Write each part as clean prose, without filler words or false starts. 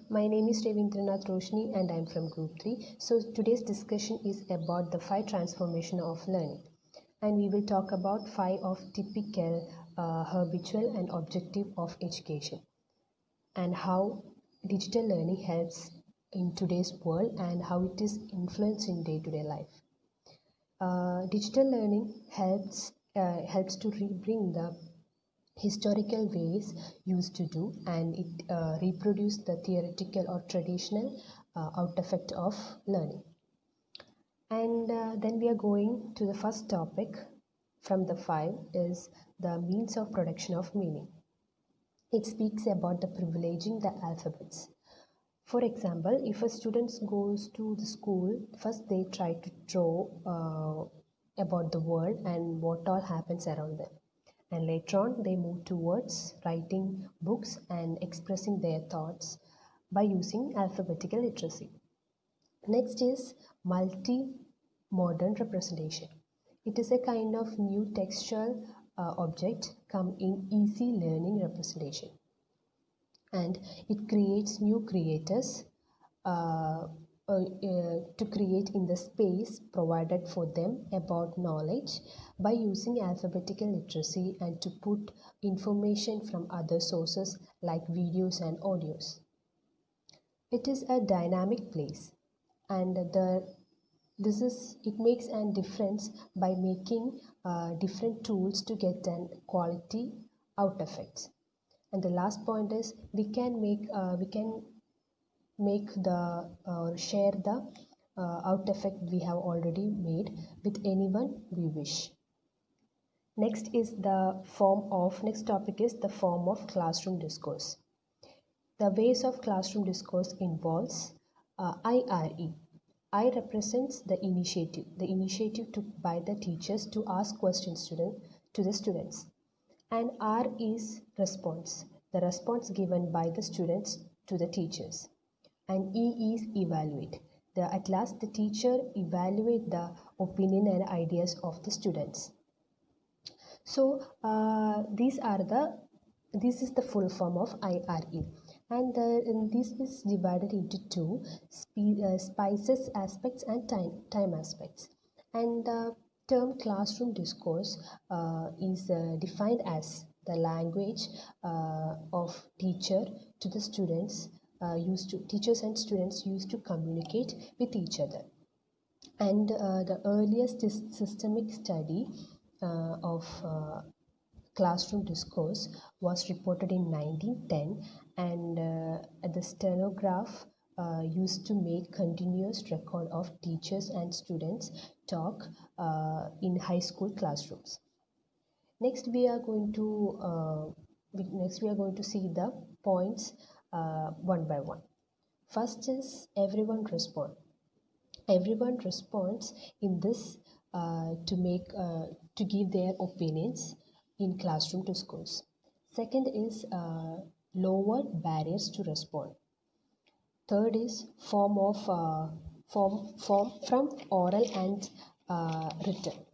My name is Revindranath Roshni and I am from Group 3. So today's discussion is about the 5 transformation of learning. And we will talk about 5 of typical, habitual and objective of education and how digital learning helps in today's world and how it is influenced in day-to-day life. Digital learning helps to bring the historical ways used to do, and it reproduce the theoretical or traditional out effect of learning. And then we are going to the first topic from the 5 is the means of production of meaning. It speaks about the privileging the alphabets. For example, if a student goes to the school, first they try to draw about the world and what all happens around them. And later on, they move towards writing books and expressing their thoughts by using alphabetical literacy. Next is multi-modern representation. It is a kind of new textual object come in easy learning representation. And it creates new creators to create in the space provided for them about knowledge by using alphabetical literacy and to put information from other sources like videos and audios. It is a dynamic place, and it makes a difference by making different tools to get an quality out effects. And the last point is we can make the share the out effect we have already made with anyone we wish. Next topic is the form of classroom discourse. The ways of classroom discourse involves IRE. I represents the initiative took by the teachers to ask questions to the students. And R is response, the response given by the students to the teachers. And E is evaluate. At last the teacher evaluate the opinion and ideas of the students. So this is the full form of IRE, and this is divided into two: spices aspects and time aspects. And the term classroom discourse is defined as the language of teacher to the students teachers and students used to communicate with each other. And the earliest systemic study of classroom discourse was reported in 1910, and the stenograph used to make continuous record of teachers and students talk in high school classrooms. Next we are going to see the points one by one. First is everyone respond. Everyone responds in this to give their opinions in classroom discourse. Second is lower barriers to respond. Third is form from oral and written.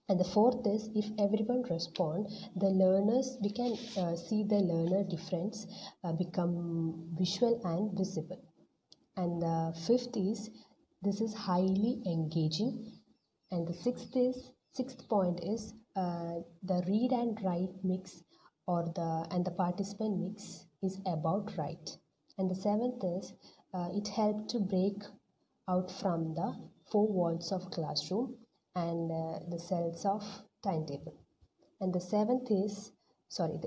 And the fourth is if everyone respond, the learners, we can see the learner difference become visual and visible. And the fifth is this is highly engaging. And the sixth point is the read and write mix and the participant mix is about right. And the seventh is it helped to break out from the four walls of classroom and the cells of timetable. And the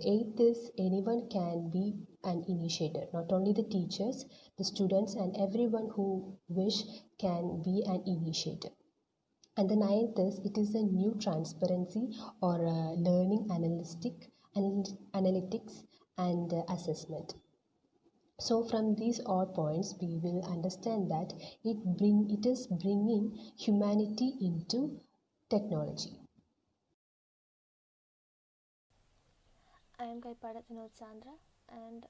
eighth is anyone can be an initiator. Not only the teachers, the students and everyone who wish can be an initiator. And the ninth is it is a new transparency or learning analytics and assessment. So from these all points we will understand that it is bringing humanity into technology. I am Kaipada Vinod Chandra, and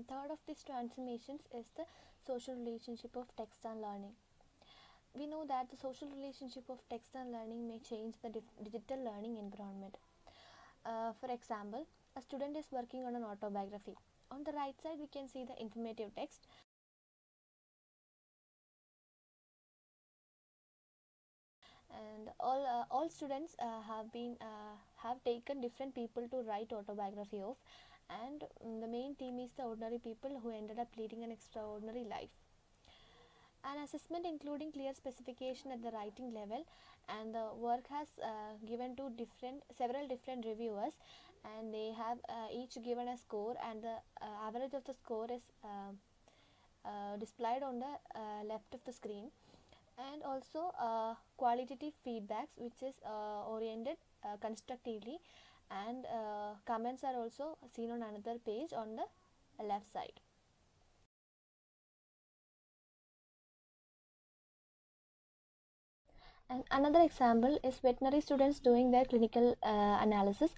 third of these transformations is the social relationship of text and learning. We know that the social relationship of text and learning may change the digital learning environment. For example, a student is working on an autobiography. On the right side we can see the informative text. And all students have taken different people to write autobiography of, and the main theme is the ordinary people who ended up leading an extraordinary life. An assessment including clear specification at the writing level, and the work has given to several different reviewers, and they have each given a score, and the average of the score is displayed on the left of the screen. And also qualitative feedbacks, which is oriented constructively, and comments are also seen on another page on the left side. And another example is veterinary students doing their clinical analysis.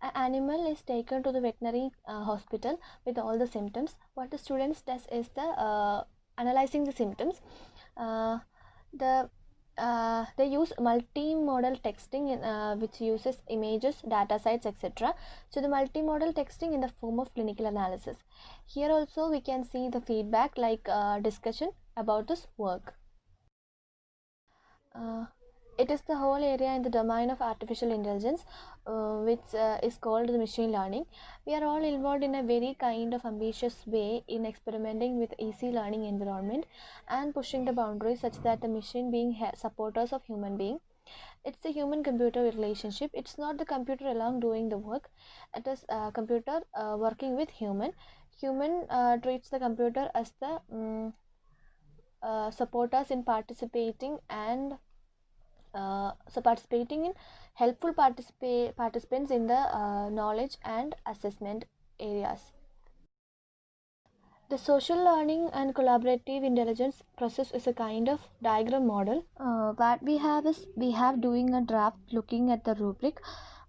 An animal is taken to the veterinary hospital with all the symptoms. What the students does is the analyzing the symptoms. They use multimodal texting which uses images, data sets, etc. So the multimodal texting in the form of clinical analysis. Here also we can see the feedback like discussion about this work. It is the whole area in the domain of artificial intelligence, which is called the machine learning. We are all involved in a very kind of ambitious way in experimenting with easy learning environment and pushing the boundaries such that the machine being supporters of human being. It's the human computer relationship. It's not the computer alone doing the work. It is computer working with human. Human treats the computer as the supporters in participating, and participating in helpful participants in the knowledge and assessment areas. The social learning and collaborative intelligence process is a kind of diagram model. What we have is we have doing a draft, looking at the rubric,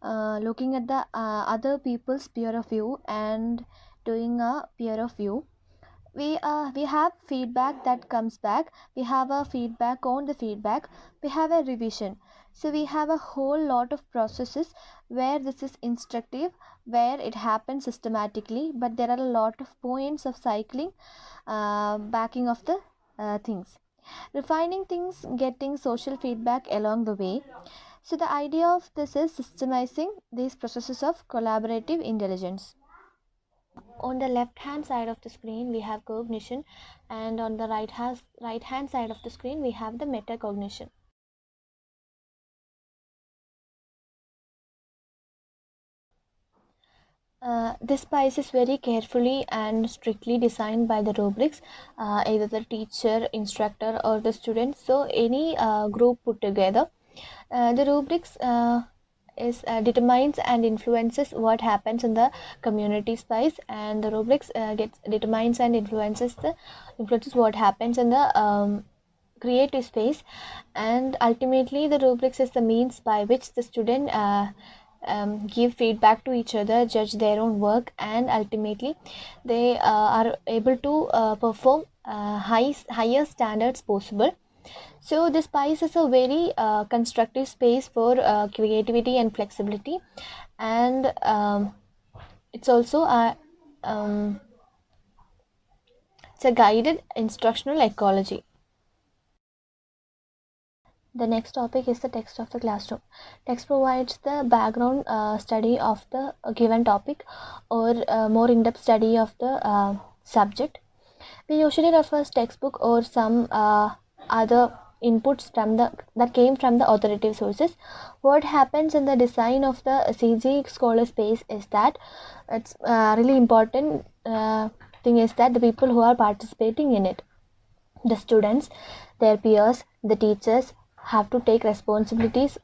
looking at the other people's peer of view, and doing a peer of view. We have feedback that comes back. We have a feedback on the feedback. We have a revision. So we have a whole lot of processes where this is instructive, where it happens systematically, but there are a lot of points of cycling, backing of the things, refining things, getting social feedback along the way. So the idea of this is systemizing these processes of collaborative intelligence. On the left hand side of the screen we have cognition, and on the right hand side of the screen we have the metacognition. This spice is very carefully and strictly designed by the rubrics, either the teacher, instructor, or the student. So any group put together, the rubrics determines and influences what happens in the community space, and the rubrics determines and influences what happens in the creative space. And ultimately the rubrics is the means by which the student give feedback to each other, judge their own work, and ultimately they are able to perform higher standards possible. So this spice is a very constructive space for creativity and flexibility, and it's also it's a guided instructional ecology. The next topic is the text of the classroom. Text provides the background study of the given topic, or more in-depth study of the subject. We usually refer textbook or some other inputs that came from the authoritative sources. What happens in the design of the CG Scholar space is that it's really important thing is that the people who are participating in it, the students, their peers, the teachers, have to take responsibilities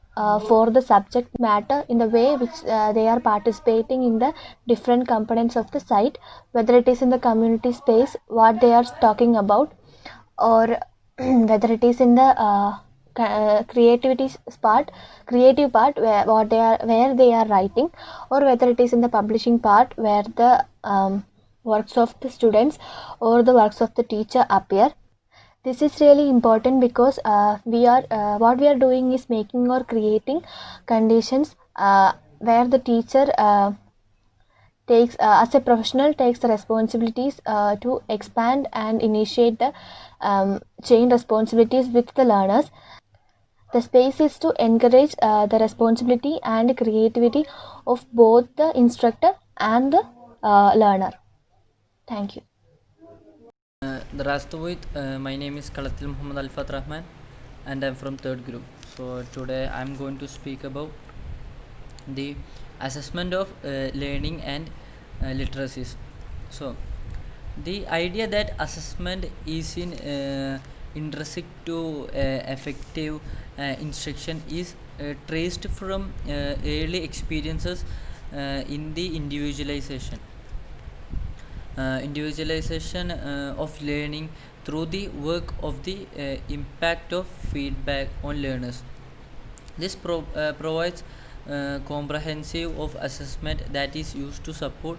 for the subject matter in the way which they are participating in the different components of the site, whether it is in the community space what they are talking about, or whether it is in the creative part where they are writing, or whether it is in the publishing part where the works of the students or the works of the teacher appear. This is really important because what we are doing is making or creating conditions where the teacher takes as a professional takes the responsibilities to expand and initiate the chain responsibilities with the learners. The space is to encourage the responsibility and creativity of both the instructor and the learner. Thank you. My name is Kalatil Muhammad Alfat Rahman and I'm from third group. So today I'm going to speak about the assessment of learning and literacies. So the idea that assessment is intrinsic to effective instruction is traced from early experiences in the individualization of learning through the work of the impact of feedback on learners. This provides comprehensive of assessment that is used to support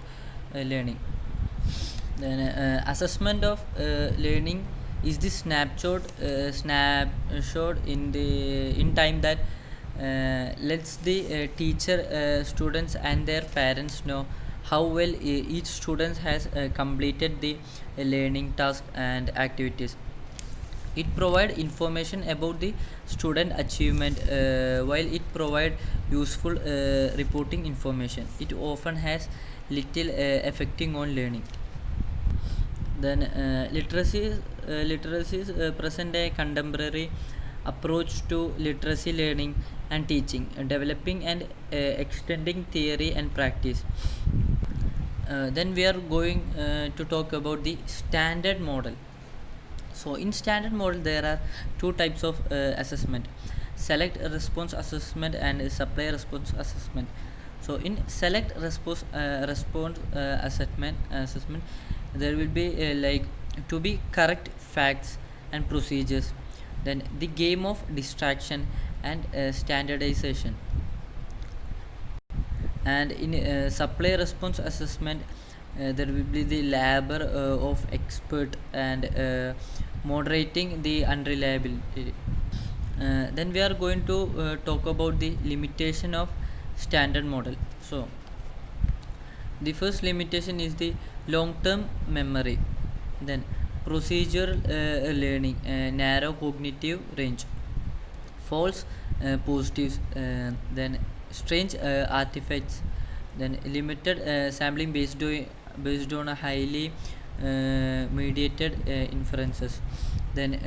learning. Then assessment of learning is the snapshot in time that lets the teacher, students and their parents know how well each student has completed the learning task and activities. It provides information about the student achievement. While it provides useful reporting information, it often has little affecting on learning. Then literacies present a contemporary approach to literacy learning and teaching, developing and extending theory and practice. Then we are going to talk about the standard model. So in standard model there are two types of assessment: select response assessment and supply response assessment. So in select response assessment there will be like to be correct facts and procedures, then the game of distraction and standardization. And in supply response assessment there will be the labor of expert and moderating the unreliability. Then we are going to talk about the limitation of standard model. So the first limitation is the long term memory, then procedural learning, narrow cognitive range, false positives, then strange artifacts, then limited sampling based on a highly mediated inferences, then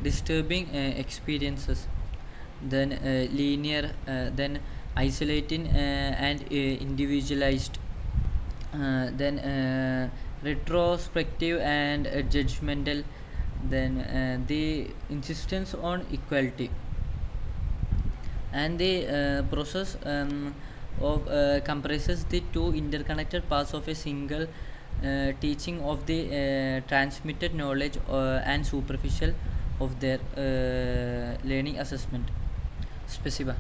disturbing experiences, then linear, then isolating and individualized, then retrospective and judgmental, then the insistence on equality, and the process of compresses the two interconnected parts of a single teaching of the transmitted knowledge and superficial of their learning assessment. Spasiba.